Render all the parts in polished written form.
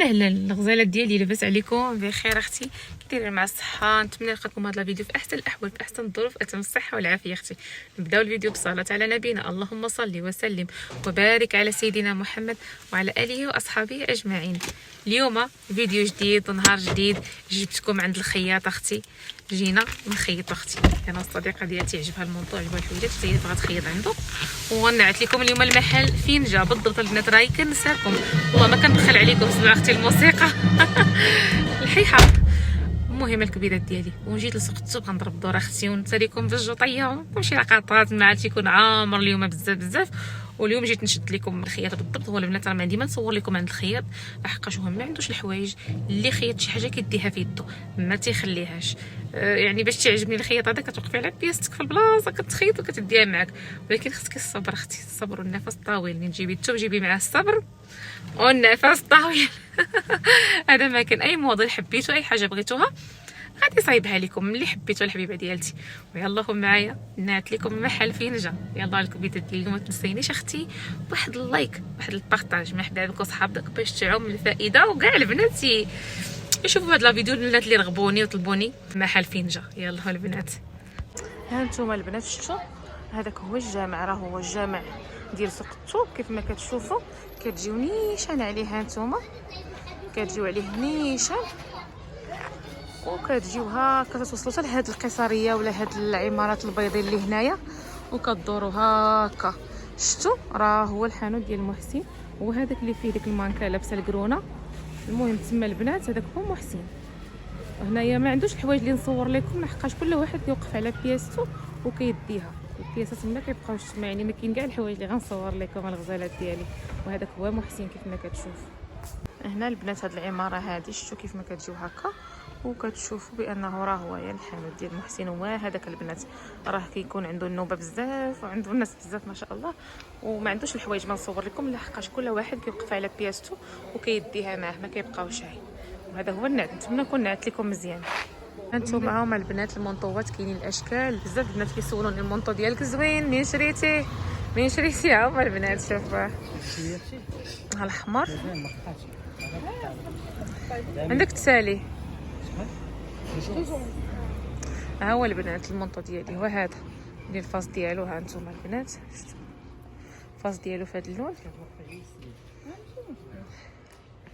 اهلا الغزالات ديالي، لاباس عليكم؟ بخير اختي؟ كديروا مع الصحه؟ نتمنى نلقاكم هذا الفيديو في احسن الاحوال، في احسن الظروف، اتم الصحه والعافيه اختي. نبداو الفيديو بالصلاه على نبينا، اللهم صل وسلم وبارك على سيدنا محمد وعلى اله واصحابه اجمعين. اليوم فيديو جديد ونهار جديد، جبتكم عند الخياط اختي. جينا نخيط اختي، انا الصديقه ديالتي عجبها الموضوع، عجبها الحويجات، حتى هي بغات تخيط عنده. ونعت لكم اليوم المحل فين جا بالضبط البنات، راهي كنساكم والله ما كندخل عليكم. سمع اختي الموسيقى الحيحه. المهم الكبيدات ديالي وجيت لسوق السوق غنضرب الدور اختي ونساليكم في الجوطيه وشي لقطات مع تيكون عامر اليوم بزاف. واليوم جيت نشد لكم الخياط بالضبط. هو البنات راه ما عندي ما نصور لكم عند الخياط، لحقاش هو ما عندوش الحوايج اللي خيط شي حاجه كيديها في يدو ما تيخليهاش. يعني باش تعجبني الخياط هذا كتوقفي على بياستك في البلاصه كتخيط وكتديها معاك، ولكن خصك الصبر اختي، الصبر والنفس الطويل. منين تجيبي الثوب جيبي معاه الصبر والنفس الطويل. هذا ما كان. اي موضوع حبيتو اي حاجه بغيتوها غادي صايبها لكم اللي حبيتو الحبيبه ديالتي. ويلا معايا نات لكم المحل فين جا. يلا الكبيدات ديالي ما تنسينيش اختي واحد اللايك واحد البارطاج مع حبابك وصحابك باش تعم الفائده، وكاع البنات يشوفوا هاد الفيديو. البنات اللي رغبوني وطلبوني المحل فين جا. يلا البنات، ها نتوما البنات شفتوا هذاك هو الجامع، راه هو الجامع ديال سوق الطوب كيف ما كتشوفوا. كتجيو نيشان عليه، ها نتوما كتجيو عليه نيشان، وكتجيو هكا توصلوا حتى لهاد القيصريه ولا هاد العمارات البيضاء اللي هنايا، وكدوروا هكا. شفتوا راه هو الحانوت ديال محسن، وهذاك اللي فيه ديك المانكا لابسه الكرونه. المهم تما البنات هذاك هو محسن. هنايا ما عندوش الحوايج اللي نصور لكم، لحقاش كل واحد كيوقف على بياستو وكيديها. البياسات ما كيبقاوش تما، يعني ما كاين كاع الحوايج اللي غنصور لكم الغزالات ديالي. وهذاك هو محسن كيف ما كتشوف. هنا البنات هاد العماره هادي شفتوا كيف ما كتجيو هكا، وكتشوفوا بانه راه هو الحانوت ديال محسن. وهذاك البنات راه كيكون عنده النوبه بزاف وعنده الناس بزاف ما شاء الله، وما عندوش الحوايج ما نصور لكم، لحقاش كل واحد كيوقف على بياستو وكيديها معاه ما كيبقاوش هاي. وهذا هو النعت، نتمنى نكون نعت لكم مزيان. هانتوما هما البنات المونطوات، كاينين الاشكال بزاف. البنات كيسولوني المونطو ديالك زوين، منين شريتيه منين شريتيه؟ هما البنات شوفوا ها الاحمر عندك تسالي. ها هو البنات المونطو ديالي هو هذا ديال الفاس ديالو. ها انتم البنات شفتوا الفاس ديالو في هذا اللون.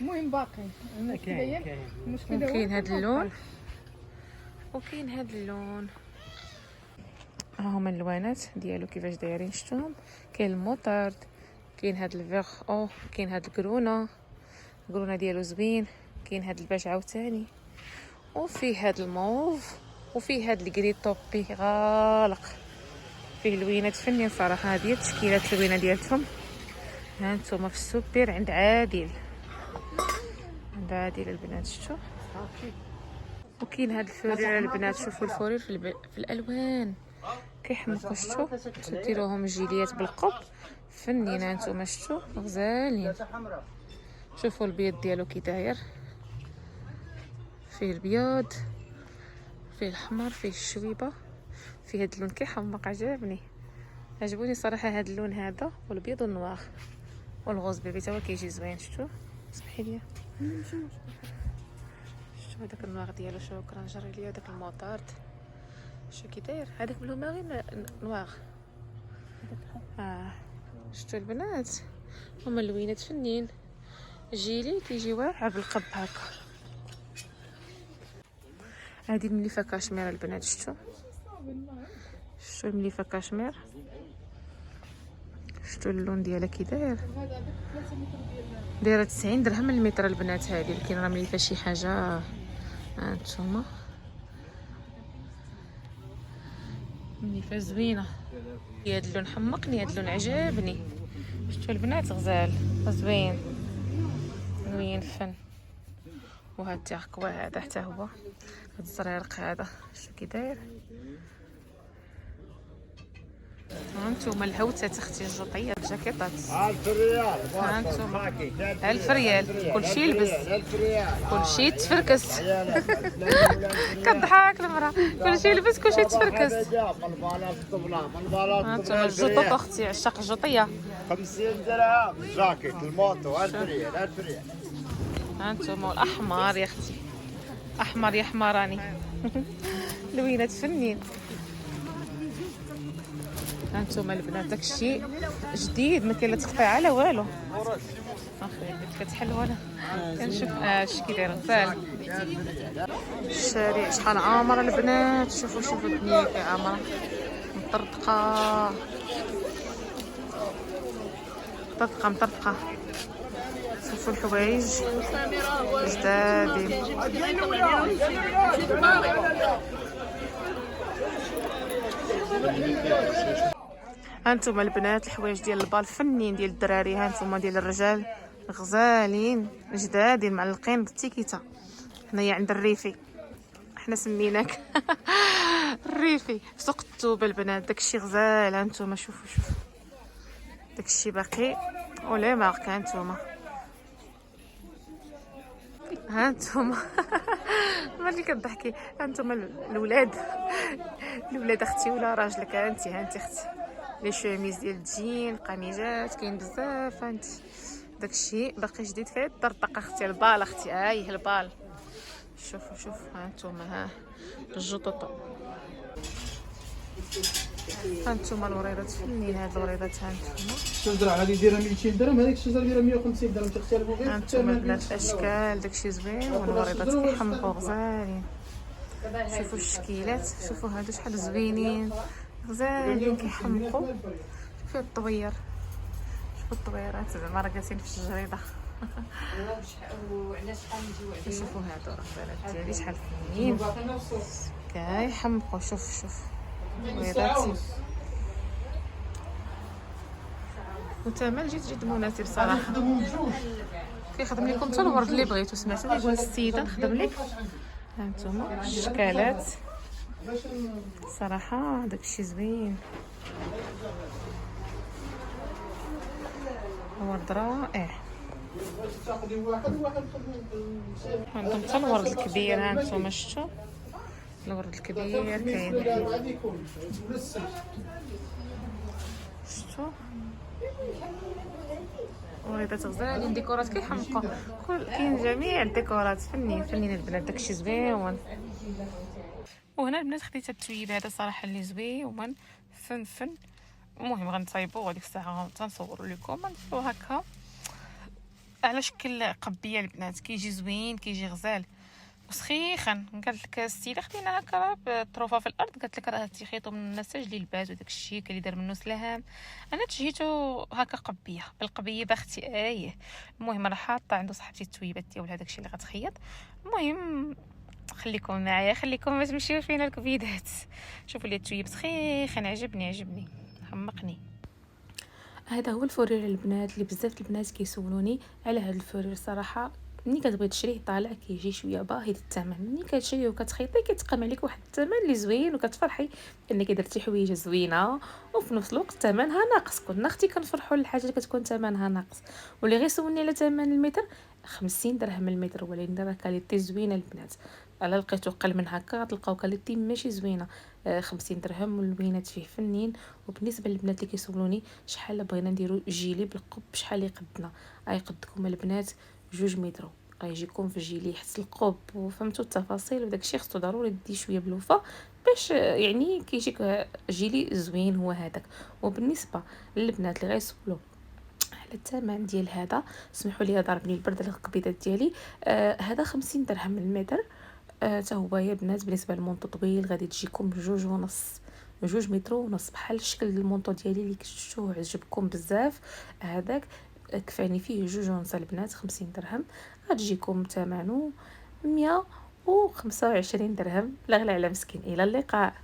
المهم باقي كاين هذا اللون وكاين هذا اللون. ها هما اللوانات ديالو كيفاش دايرين شفتوهم. كاين الموطارد، كاين هذا الفيغ او، كاين هذا الكرونه ديالو زوين، كاين هذا الباج عاوتاني، وفيه هذا الموف، وفيه هذا الكري طوبي غالق. فيه لوينات فنين صراحه. هذه التشكيلات اللوينه ديالتهم. ها نتوما في السوبر عند عادل البنات شفتوا. وكاين هاد الفورير البنات، شوفوا الفورير في الالوان كيحمقوا. شفتوا تديروهم جيليات بالقب فنينه. نتوما شفتوا غزالين. شوفوا البيض ديالو كي داير، فيه البيض فيه الاحمر فيه الشويبه فيه هاد اللون كيحمق. عجبوني صراحه هاد اللون هذا، والبيض والنواغ والغوز بيبي تا هو كيجي زوين. شفتوا سمحي لي شفتوا هذاك النواغ ديالو. شكرا جري لي هذاك الموطارد شو كي داير. هذاك بلو غير نواغ. شفتوا البنات هما اللوينات فنين. جيلي كيجي واعر بالقب هكا. هذه المليفه كاشمير البنات. شفتوا المليفه كاشمير. شفتوا اللون ديالها كي دايره 90 درهم المتر البنات. هذه ولكن راه مليفه شي حاجه. هانتوما مليفه زوينه. هاد اللون حمقني، هاد اللون عجبني. شفتوا البنات غزال زوين فن. وهاد التاكوا هذا حتى هو هاد الزريرق هذا شو كي داير. هانتوما الهوتات اختي الجوطيه الجاكيطات 1000 ريال. هانتوما 1000 ريال كلشي يلبس كلشي يتفركس. كضحك المراه كلشي يلبس كلشي يتفركس. هانتوما الجوطه اختي عشاق الجوطيه 50 درهم جاكيت الموطو 1000 ريال 1000 ريال. ها انتم الاحمر يا اختي، احمر يا حمراني. لوينات فنين. ها انتم البنات داكشي جديد، ما كاين لا تقطيعه لا والو. اخي بنت كتحل وانا كنشوف اش كيدير غزال. الشارع شحال عامر البنات، شوفوا شوفوا الدنيا كي عامره مطرطقه مطرطقه مطرطقه. شوفوا الحوايج جدادين. هانتوما البنات الحوايج ديال البال فنين ديال الدراري، هانتوما ديال الرجال غزالين جدادين معلقين بالتيكيتا. هنايا عند الريفي، احنا سميناك الريفي في سوق التوبه البنات. داكشي غزال. هانتوما شوفوا شوفوا داكشي باقي ولا مارك. هانتوما هانتوما مالي كضحكي. هانتوما الولاد اختي ولا راجلك. هانتي اختي لي شوميز ديال الجين، قميجات كاين بزاف. هانتي داكشي باقي جديد فيه الطرطقه اختي. البال اختي هاي البال. شوفوا هانتوما ها الجطوطو. هانتوما الوريضات فنين. هاد الوريضات هانتوما الشجره هذه دايره 200 درهم، هذيك الشجره دايره 150 درهم، تختلفوا غير هانتوما البنات الاشكال داكشي زوين، والوريضات كيحمقوا غزالين. شوفوا الشكيلات، شوفوا هادو شحال زوينين غزالين كيحمقوا. شوفوا الطوير، شوفوا الطويرات زعما راه جالسين في الجريده. شوفوا هادو الغزالات ديالي شحال فنين كيحمقوا. شوف وريضات وثمن جد مناسب صراحه. كيخدم لكم حتى الورد اللي بغيتو. سمعتوا يقول السيده نخدم لك. هانتوما الشكالات صراحه داكشي زوين. ورد رائع. عندهم حتى الورد الكبير. هانتوما شفتوا الورد الكبير كاين. شفتوا وريضات غزالين، ديكورات كيحمقوا. كاين جميع الديكورات فنين البنات. داكشي زوين. وهنا البنات خديت التويب هذا صراحه اللي زوين فن. المهم غنطيبو وديك الساعه تنصوروا لكم. نديرو هكا على شكل قبيه البنات. كيجي زوين كيجي غزال وسخيخن. قالت لك السيده خدينا هكا بطروفه في الارض، قالت لك راه تيخيطوا من النساج اللي لباس وداك الشيء اللي دار منه سلام. انا تجيتو هكا قبيه بالقبيه باختي. المهم راه حاطه عنده صاحبتي التويبات ديال هذاك الشيء اللي غتخيط. المهم خليكم معايا، خليكم ما تمشيو فينا الكبيدات. شوفوا لي التويب سخيخن، عجبني حمقني. هذا هو الفورير البنات اللي بزاف البنات كيسولوني على هذا الفورير. صراحه ملي كتبغي تشريه طالع كيجي شويه باهظ الثمن. ملي كتشريه وكتخيطيه كيتقام عليك واحد الثمن اللي زوين، وكتفرحي انك درتي حويجه زوينه وفي نفس الوقت ثمنها ناقص. كنا اختي كنفرحوا للحاجه اللي كتكون ثمنها ناقص. واللي غير سولني على ثمن المتر 50 درهم المتر، ولكن راه كاليتي زوينه البنات. الا لقيتو قل من هكا غتلقاو كاليتي ماشي زوينه. 50 درهم والبينات فيه فنين. وبالنسبه للبنات اللي كيسولوني شحال بغينا نديرو جيلي بالقب شحال يقدنا، غيقدكم البنات 2 متر. غيجيكم في جيلي حتى القب وفهمتوا التفاصيل وداكشي. خصو ضروري دي شويه بالوفا باش يعني كيجيك جيلي زوين هو هذاك. وبالنسبه للبنات اللي غيسولوا على الثمن ديال هذا، سمحوا لي ضربني البرد على القبيضات ديالي. هذا 50 درهم المتر. حتى هو يا بنات بالنسبه للمونطو طويل غادي تجيكم 2 متر ونص بحال الشكل المونطو ديالي اللي شفتوه عجبكم بزاف. هذاك كفاني فيه 2 ونص البنات. 50 درهم غتجيكم ثمنه 125 درهم. لا غلا على مسكين. الى اللقاء.